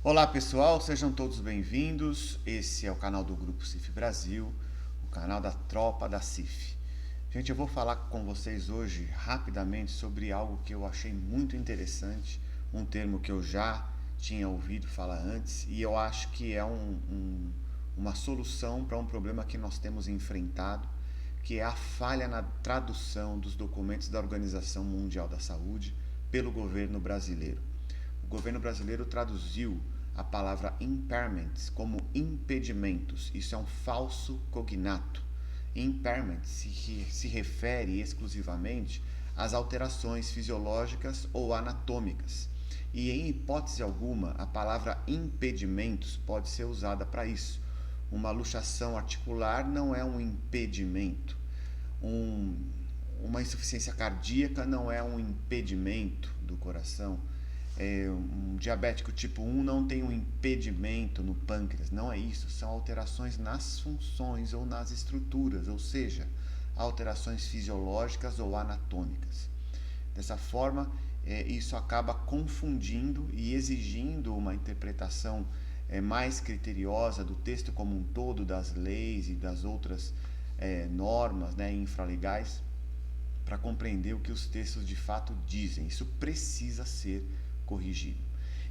Olá pessoal, sejam todos bem-vindos. Esse é o canal do Grupo CIF Brasil, o canal da tropa da CIF. Gente, eu vou falar com vocês hoje rapidamente sobre algo que eu achei muito interessante, um termo que eu já tinha ouvido falar antes e eu acho que é uma solução para um problema que nós temos enfrentado, que é a falha na tradução dos documentos da Organização Mundial da Saúde pelo governo brasileiro. O governo brasileiro traduziu a palavra impairments como impedimentos. Isso é um falso cognato. Impairment se refere exclusivamente às alterações fisiológicas ou anatômicas. E em hipótese alguma, a palavra impedimentos pode ser usada para isso. Uma luxação articular não é um impedimento. Um, uma insuficiência cardíaca não é um impedimento do coração. Um diabético tipo 1 não tem um impedimento no pâncreas, não é isso, são alterações nas funções ou nas estruturas, ou seja, alterações fisiológicas ou anatômicas. Dessa forma, isso acaba confundindo e exigindo uma interpretação mais criteriosa do texto como um todo, das leis e das outras normas, infralegais, para compreender o que os textos de fato dizem. Isso precisa ser corrigido.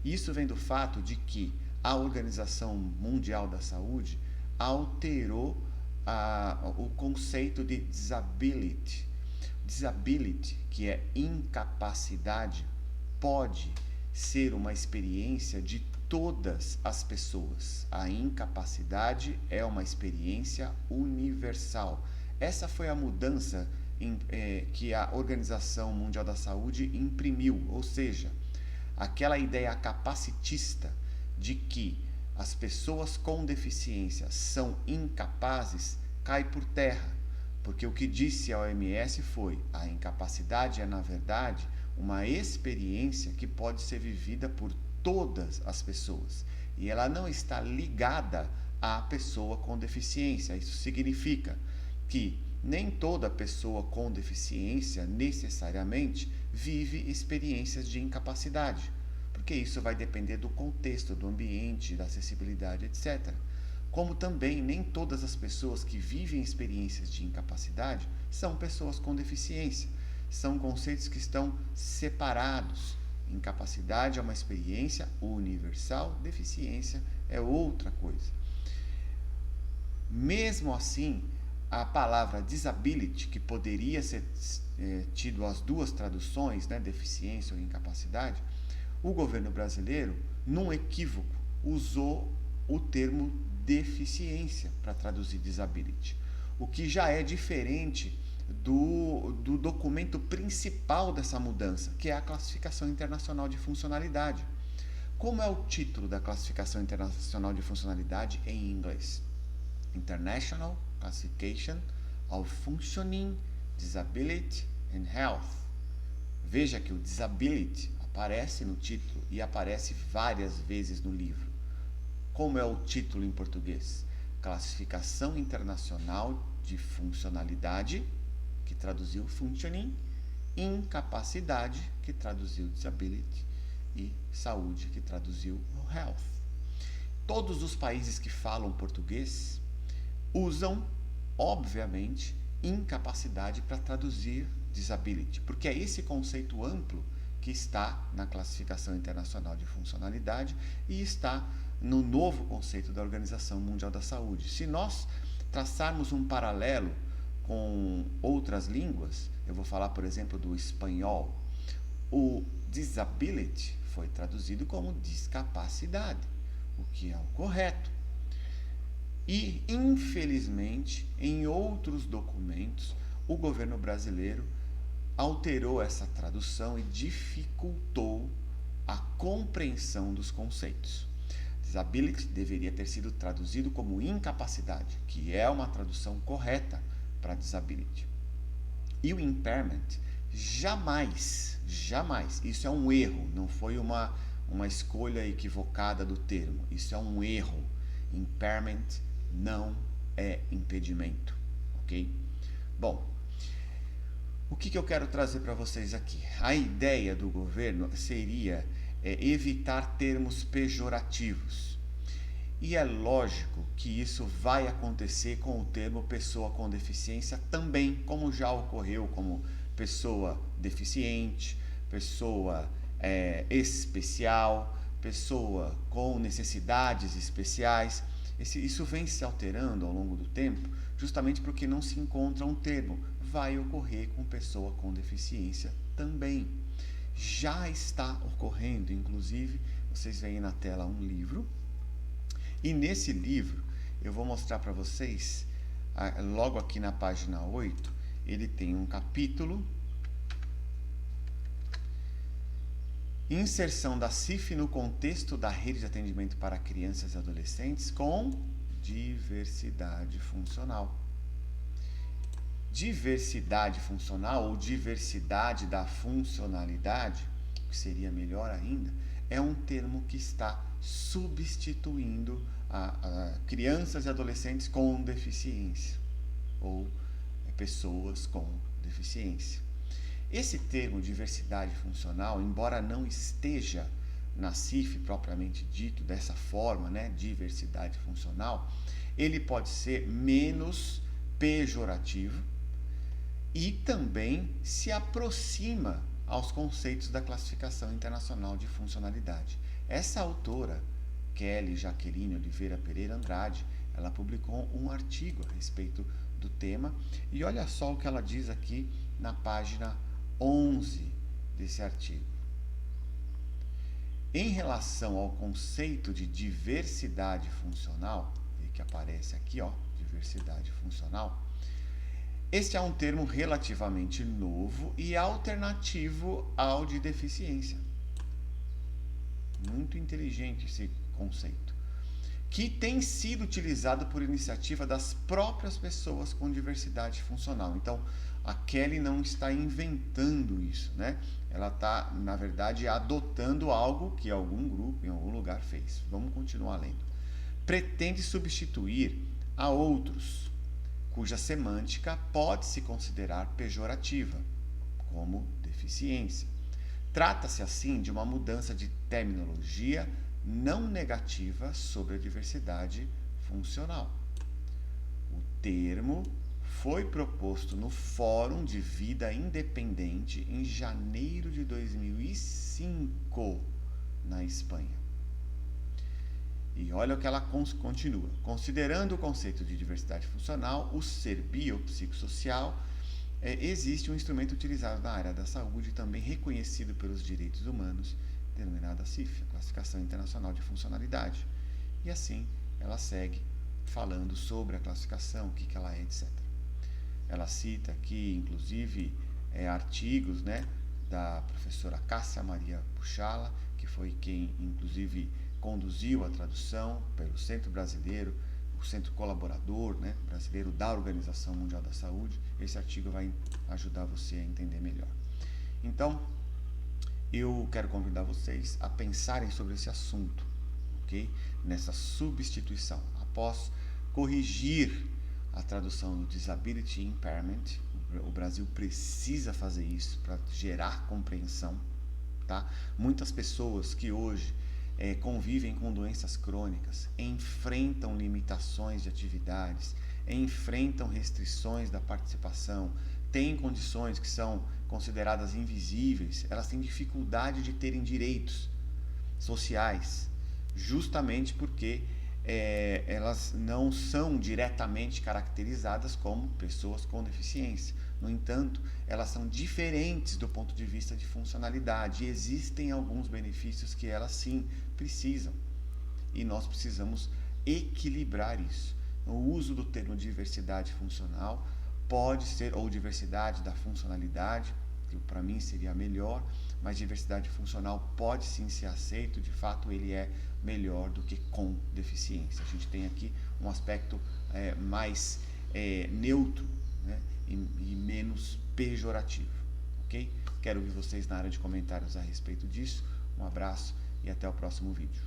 Isso vem do fato de que a Organização Mundial da Saúde alterou o conceito de disability. Disability, que é incapacidade, pode ser uma experiência de todas as pessoas. A incapacidade é uma experiência universal. Essa foi a mudança que a Organização Mundial da Saúde imprimiu, ou seja, aquela ideia capacitista de que as pessoas com deficiência são incapazes cai por terra, porque o que disse a OMS foi: a incapacidade é, na verdade, uma experiência que pode ser vivida por todas as pessoas e ela não está ligada à pessoa com deficiência. Isso significa que nem toda pessoa com deficiência necessariamente vive experiências de incapacidade, porque isso vai depender do contexto, do ambiente, da acessibilidade, etc. Como também nem todas as pessoas que vivem experiências de incapacidade são pessoas com deficiência. São conceitos que estão separados. Incapacidade é uma experiência universal, deficiência é outra coisa. Mesmo assim, a palavra disability, que poderia ser tido as duas traduções, deficiência ou incapacidade, o governo brasileiro, num equívoco, usou o termo deficiência para traduzir disability, o que já é diferente do documento principal dessa mudança, que é a Classificação Internacional de Funcionalidade. Como é o título da Classificação Internacional de Funcionalidade em inglês? International Classification of Functioning, Disability and Health. Veja que o disability aparece no título e aparece várias vezes no livro. Como é o título em português? Classificação Internacional de Funcionalidade, que traduziu Functioning, Incapacidade, que traduziu Disability, e Saúde, que traduziu Health. Todos os países que falam português usam, obviamente, incapacidade para traduzir disability, porque é esse conceito amplo que está na Classificação Internacional de Funcionalidade e está no novo conceito da Organização Mundial da Saúde. Se nós traçarmos um paralelo com outras línguas, eu vou falar, por exemplo, do espanhol, o disability foi traduzido como discapacidade, o que é o correto. E, infelizmente, em outros documentos, o governo brasileiro alterou essa tradução e dificultou a compreensão dos conceitos. Disability deveria ter sido traduzido como incapacidade, que é uma tradução correta para disability. E o impairment, jamais, isso é um erro, não foi uma escolha equivocada do termo, isso é um erro. Impairment não é impedimento, ok? Bom, o que eu quero trazer para vocês aqui? A ideia do governo seria evitar termos pejorativos. E é lógico que isso vai acontecer com o termo pessoa com deficiência também, como já ocorreu como pessoa deficiente, pessoa especial, pessoa com necessidades especiais. Isso vem se alterando ao longo do tempo, justamente porque não se encontra um termo. Vai ocorrer com pessoa com deficiência também. Já está ocorrendo, inclusive, vocês veem na tela um livro, e nesse livro eu vou mostrar para vocês, logo aqui na página 8, ele tem um capítulo, Inserção da CIF no contexto da rede de atendimento para crianças e adolescentes com diversidade funcional. Diversidade funcional ou diversidade da funcionalidade, que seria melhor ainda, é um termo que está substituindo a crianças e adolescentes com deficiência ou pessoas com deficiência. Esse termo diversidade funcional, embora não esteja na CIF propriamente dito dessa forma, né, diversidade funcional, ele pode ser menos pejorativo e também se aproxima aos conceitos da Classificação Internacional de Funcionalidade. Essa autora, Kelly Jaqueline Oliveira Pereira Andrade, ela publicou um artigo a respeito do tema e olha só o que ela diz aqui na página 11 desse artigo. Em relação ao conceito de diversidade funcional, que aparece aqui, ó, diversidade funcional, este é um termo relativamente novo e alternativo ao de deficiência. Muito inteligente esse conceito, que tem sido utilizado por iniciativa das próprias pessoas com diversidade funcional. Então, a Kelly não está inventando isso, né? Ela está, na verdade, adotando algo que algum grupo, em algum lugar, fez. Vamos continuar lendo. Pretende substituir a outros, cuja semântica pode se considerar pejorativa, como deficiência. Trata-se, assim, de uma mudança de terminologia não negativa sobre a diversidade funcional. O termo foi proposto no Fórum de Vida Independente em janeiro de 2005, na Espanha. E olha o que ela continua. Considerando o conceito de diversidade funcional, o ser biopsicossocial, existe um instrumento utilizado na área da saúde, também reconhecido pelos direitos humanos, denominada CIF, Classificação Internacional de Funcionalidade. E assim, ela segue falando sobre a classificação, o que ela é, etc. Ela cita aqui, inclusive, artigos, né, da professora Cássia Maria Puchala, que foi quem, inclusive, conduziu a tradução pelo Centro Brasileiro, o Centro Colaborador, né, brasileiro da Organização Mundial da Saúde. Esse artigo vai ajudar você a entender melhor. Então, eu quero convidar vocês a pensarem sobre esse assunto, ok? Nessa substituição. Após corrigir a tradução do Disability Impairment, o Brasil precisa fazer isso para gerar compreensão, tá? Muitas pessoas que hoje convivem com doenças crônicas, enfrentam limitações de atividades, enfrentam restrições da participação, têm condições que são consideradas invisíveis, elas têm dificuldade de terem direitos sociais, justamente porque elas não são diretamente caracterizadas como pessoas com deficiência. No entanto, elas são diferentes do ponto de vista de funcionalidade e existem alguns benefícios que elas sim precisam. E nós precisamos equilibrar isso. O uso do termo diversidade funcional pode ser, ou diversidade da funcionalidade, que para mim seria melhor, mas diversidade funcional pode sim ser aceito, de fato ele é melhor do que com deficiência. A gente tem aqui um aspecto mais neutro, né, e menos pejorativo, ok? Quero ouvir vocês na área de comentários a respeito disso. Um abraço e até o próximo vídeo.